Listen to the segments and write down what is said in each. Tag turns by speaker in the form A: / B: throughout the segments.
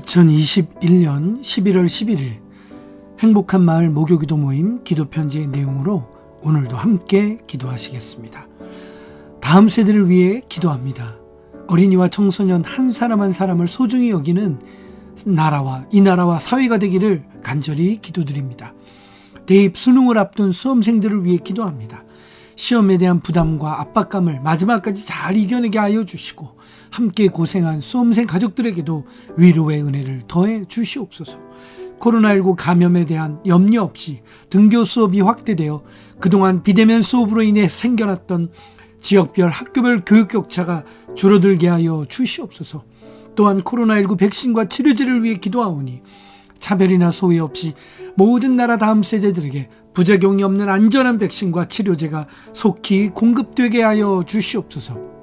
A: 2021년 11월 11일 행복한 마을 목요기도 모임 기도편지의 내용으로 오늘도 함께 기도하시겠습니다. 다음 세대를 위해 기도합니다. 어린이와 청소년 한 사람 한 사람을 소중히 여기는 이 나라와 사회가 되기를 간절히 기도드립니다. 대입 수능을 앞둔 수험생들을 위해 기도합니다. 시험에 대한 부담과 압박감을 마지막까지 잘 이겨내게 하여 주시고 함께 고생한 수험생 가족들에게도 위로의 은혜를 더해 주시옵소서. 코로나19 감염에 대한 염려 없이 등교 수업이 확대되어 그동안 비대면 수업으로 인해 생겨났던 지역별 학교별 교육 격차가 줄어들게 하여 주시옵소서. 또한 코로나19 백신과 치료제를 위해 기도하오니 차별이나 소외 없이 모든 나라 다음 세대들에게 부작용이 없는 안전한 백신과 치료제가 속히 공급되게 하여 주시옵소서.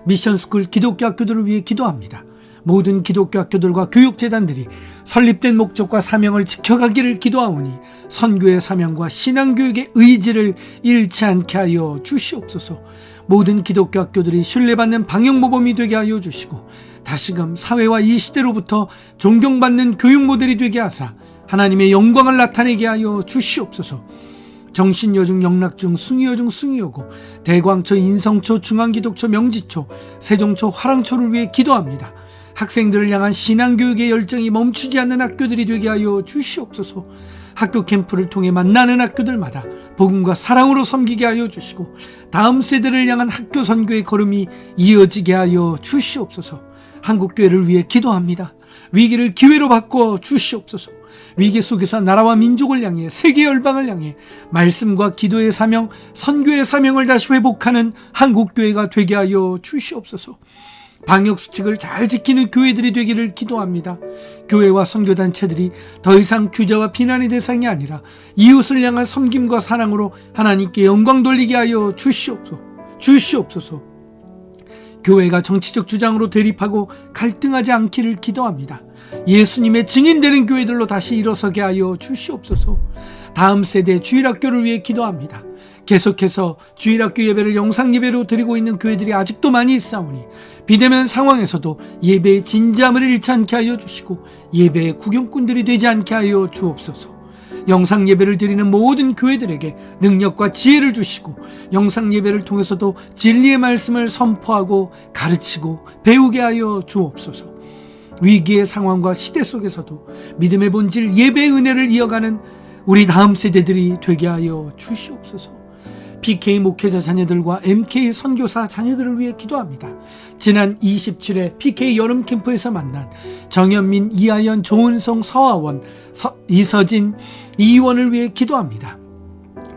A: 미션스쿨 기독교 학교들을 위해 기도합니다. 모든 기독교 학교들과 교육재단들이 설립된 목적과 사명을 지켜가기를 기도하오니 선교의 사명과 신앙교육의 의지를 잃지 않게 하여 주시옵소서. 모든 기독교 학교들이 신뢰받는 방역모범이 되게 하여 주시고 다시금 사회와 이 시대로부터 존경받는 교육 모델이 되게 하사 하나님의 영광을 나타내게 하여 주시옵소서. 정신여중 영락중 숭이여중 숭이여고 대광초 인성초 중앙기독초 명지초 세종초 화랑초를 위해 기도합니다. 학생들을 향한 신앙교육의 열정이 멈추지 않는 학교들이 되게 하여 주시옵소서. 학교 캠프를 통해 만나는 학교들마다 복음과 사랑으로 섬기게 하여 주시고 다음 세대를 향한 학교 선교의 걸음이 이어지게 하여 주시옵소서. 한국교회를 위해 기도합니다. 위기를 기회로 바꿔 주시옵소서. 위기 속에서 나라와 민족을 향해 세계 열방을 향해 말씀과 기도의 사명, 선교의 사명을 다시 회복하는 한국교회가 되게 하여 주시옵소서. 방역수칙을 잘 지키는 교회들이 되기를 기도합니다. 교회와 선교단체들이 더 이상 규제와 비난의 대상이 아니라 이웃을 향한 섬김과 사랑으로 하나님께 영광 돌리게 하여 주시옵소서. 교회가 정치적 주장으로 대립하고 갈등하지 않기를 기도합니다. 예수님의 증인되는 교회들로 다시 일어서게 하여 주시옵소서. 다음 세대 주일학교를 위해 기도합니다. 계속해서 주일학교 예배를 영상예배로 드리고 있는 교회들이 아직도 많이 있사오니 비대면 상황에서도 예배의 진지함을 잃지 않게 하여 주시고 예배의 구경꾼들이 되지 않게 하여 주옵소서. 영상 예배를 드리는 모든 교회들에게 능력과 지혜를 주시고 영상 예배를 통해서도 진리의 말씀을 선포하고 가르치고 배우게 하여 주옵소서. 위기의 상황과 시대 속에서도 믿음의 본질 예배의 은혜를 이어가는 우리 다음 세대들이 되게 하여 주시옵소서. PK 목회자 자녀들과 MK 선교사 자녀들을 위해 기도합니다. 지난 27회 PK 여름 캠프에서 만난 정현민, 이하연, 조은성, 서하원, 이서진, 이원을 위해 기도합니다.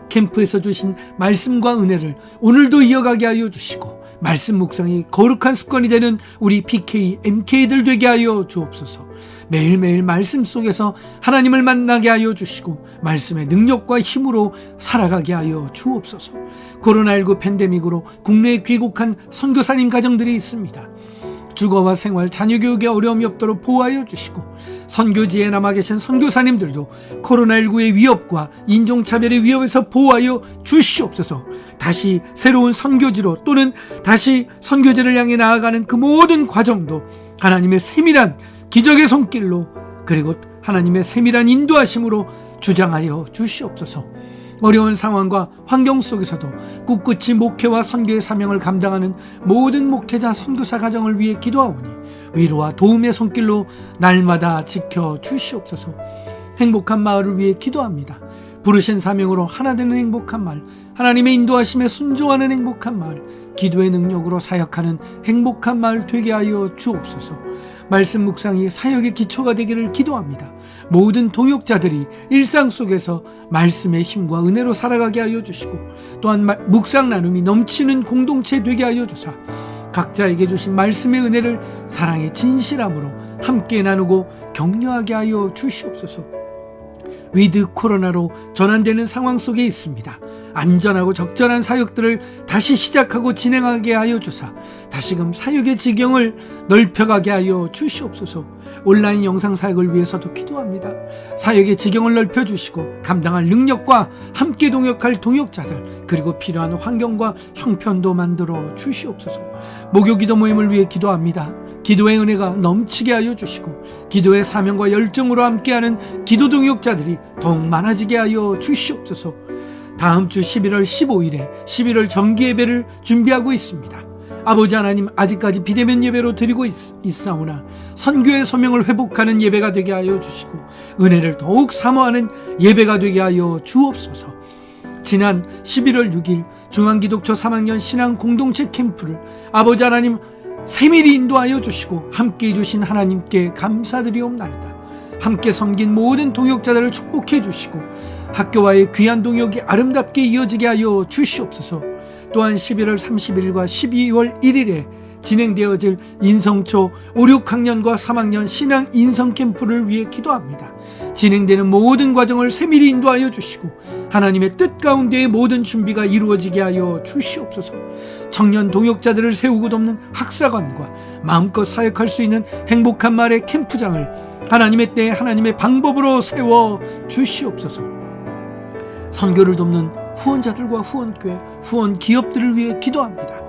A: 캠프에서 주신 말씀과 은혜를 오늘도 이어가게 하여 주시고 말씀 묵상이 거룩한 습관이 되는 우리 PK, MK들 되게 하여 주옵소서. 매일매일 말씀 속에서 하나님을 만나게 하여 주시고 말씀의 능력과 힘으로 살아가게 하여 주옵소서. 코로나19 팬데믹으로 국내에 귀국한 선교사님 가정들이 있습니다. 주거와 생활, 자녀교육에 어려움이 없도록 보호하여 주시고 선교지에 남아 계신 선교사님들도 코로나19의 위협과 인종차별의 위협에서 보호하여 주시옵소서. 다시 새로운 선교지로 또는 다시 선교지를 향해 나아가는 그 모든 과정도 하나님의 세밀한 기적의 손길로 그리고 하나님의 세밀한 인도하심으로 주장하여 주시옵소서. 어려운 상황과 환경 속에서도 꿋꿋이 목회와 선교의 사명을 감당하는 모든 목회자 선교사 가정을 위해 기도하오니 위로와 도움의 손길로 날마다 지켜 주시옵소서. 행복한 마을을 위해 기도합니다. 부르신 사명으로 하나 되는 행복한 마을, 하나님의 인도하심에 순종하는 행복한 마을, 기도의 능력으로 사역하는 행복한 마을 되게 하여 주옵소서. 말씀 묵상이 사역의 기초가 되기를 기도합니다. 모든 동역자들이 일상 속에서 말씀의 힘과 은혜로 살아가게 하여 주시고 또한 묵상 나눔이 넘치는 공동체 되게 하여 주사 각자에게 주신 말씀의 은혜를 사랑의 진실함으로 함께 나누고 격려하게 하여 주시옵소서. 위드 코로나로 전환되는 상황 속에 있습니다. 안전하고 적절한 사역들을 다시 시작하고 진행하게 하여 주사 다시금 사역의 지경을 넓혀가게 하여 주시옵소서. 온라인 영상 사역을 위해서도 기도합니다. 사역의 지경을 넓혀주시고 감당할 능력과 함께 동역할 동역자들 그리고 필요한 환경과 형편도 만들어 주시옵소서. 목요기도 모임을 위해 기도합니다. 기도의 은혜가 넘치게 하여 주시고 기도의 사명과 열정으로 함께하는 기도 동역자들이 더욱 많아지게 하여 주시옵소서. 다음 주 11월 15일에 11월 정기 예배를 준비하고 있습니다. 아버지 하나님, 아직까지 비대면 예배로 드리고 있사오나 선교의 소명을 회복하는 예배가 되게 하여 주시고 은혜를 더욱 사모하는 예배가 되게 하여 주옵소서. 지난 11월 6일 중앙기독교 3학년 신앙 공동체 캠프를 아버지 하나님 세밀히 인도하여 주시고 함께해 주신 하나님께 감사드리옵나이다. 함께 섬긴 모든 동역자들을 축복해 주시고 학교와의 귀한 동역이 아름답게 이어지게 하여 주시옵소서. 또한 11월 30일과 12월 1일에 진행되어질 인성초 5, 6학년과 3학년 신앙 인성 캠프를 위해 기도합니다. 진행되는 모든 과정을 세밀히 인도하여 주시고 하나님의 뜻 가운데의 모든 준비가 이루어지게 하여 주시옵소서. 청년 동역자들을 세우고 돕는 학사관과 마음껏 사역할 수 있는 행복한 마을의 캠프장을 하나님의 때에 하나님의 방법으로 세워 주시옵소서. 선교를 돕는 후원자들과 후원교회, 후원 기업들을 위해 기도합니다.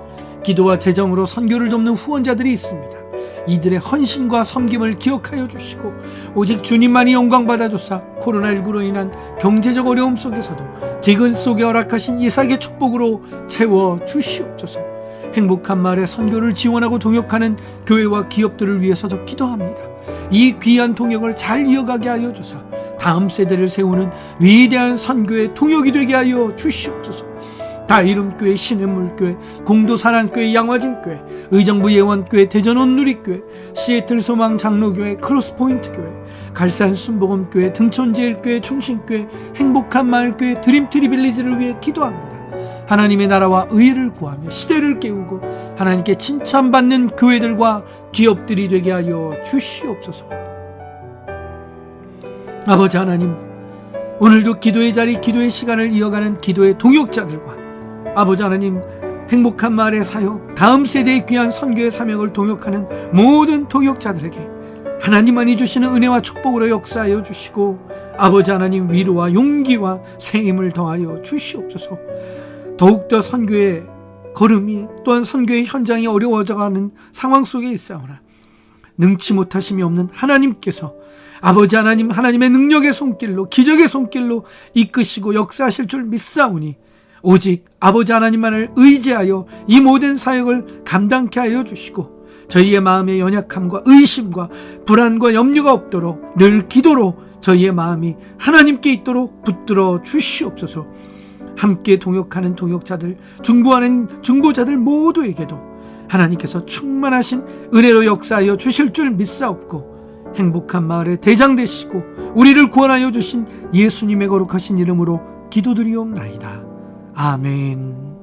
A: 기도와 재정으로 선교를 돕는 후원자들이 있습니다. 이들의 헌신과 섬김을 기억하여 주시고 오직 주님만이 영광 받아주사 코로나19로 인한 경제적 어려움 속에서도 기근 속에 허락하신 이삭의 축복으로 채워 주시옵소서. 행복한 마을의 선교를 지원하고 동역하는 교회와 기업들을 위해서도 기도합니다. 이 귀한 동역을 잘 이어가게 하여 주사 다음 세대를 세우는 위대한 선교의 동역이 되게 하여 주시옵소서. 다이름교회, 신해물교회, 공도사랑교회, 양화진교회, 의정부 예원교회, 대전 온누리교회, 시애틀 소망 장로교회, 크로스포인트교회, 갈산 순복음교회, 등촌제일교회, 충신교회, 행복한 마을교회, 드림트리 빌리지를 위해 기도합니다. 하나님의 나라와 의를 구하며 시대를 깨우고 하나님께 칭찬받는 교회들과 기업들이 되게 하여 주시옵소서. 아버지 하나님, 오늘도 기도의 자리, 기도의 시간을 이어가는 기도의 동역자들과 아버지 하나님, 행복한 마을의 사역, 다음 세대의 귀한 선교의 사명을 동역하는 모든 동역자들에게 하나님만이 주시는 은혜와 축복으로 역사하여 주시고 아버지 하나님, 위로와 용기와 새 힘을 더하여 주시옵소서. 더욱더 선교의 걸음이 또한 선교의 현장이 어려워져가는 상황 속에 있사오나 능치 못하심이 없는 하나님께서 아버지 하나님, 하나님의 능력의 손길로, 기적의 손길로 이끄시고 역사하실 줄 믿사오니 오직 아버지 하나님만을 의지하여 이 모든 사역을 감당케 하여 주시고 저희의 마음의 연약함과 의심과 불안과 염려가 없도록 늘 기도로 저희의 마음이 하나님께 있도록 붙들어 주시옵소서. 함께 동역하는 동역자들, 중보하는 중보자들 모두에게도 하나님께서 충만하신 은혜로 역사하여 주실 줄 믿사옵고 행복한 마을의 대장 되시고 우리를 구원하여 주신 예수님의 거룩하신 이름으로 기도드리옵나이다. 아멘.